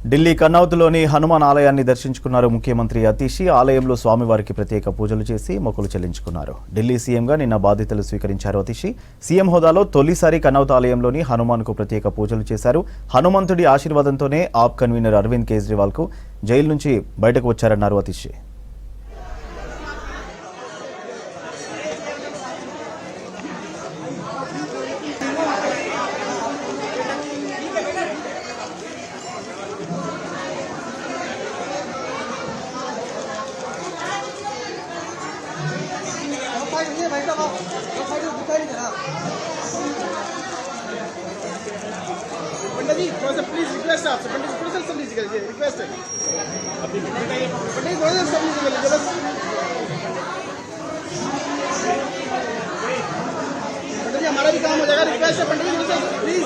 ఢిల్లీ కన్నౌత్లోని హనుమాన్ ఆలయాన్ని దర్శించుకున్నారు ముఖ్యమంత్రి అతీషి. ఆలయంలో స్వామివారికి ప్రత్యేక పూజలు చేసి మొక్కులు చెల్లించుకున్నారు. ఢిల్లీ సీఎంగా నిన్న బాధ్యతలు స్వీకరించారు అతీషి. సీఎం హోదాలో తొలిసారి కన్నౌత్ ఆలయంలోని హనుమాన్కు ప్రత్యేక పూజలు చేశారు. హనుమంతుడి ఆశీర్వాదంతోనే ఆప్ కన్వీనర్ అరవింద్ కేజ్రీవాల్కు జైలు నుంచి బయటకు వచ్చారన్నారు అతీషి. पंडित जी थोड़ा सा प्लीज रिक्वेस्ट है आपसे। पंडित जी थोड़ा सा सब लीजिएगा, ये रिक्वेस्ट है। पंडित जी थोड़ा सा सब लीजिएगा बस। पंडित जी हमारा भी काम हो जाएगा, रिक्वेस्ट है पंडित जी थोड़ा सा प्लीज।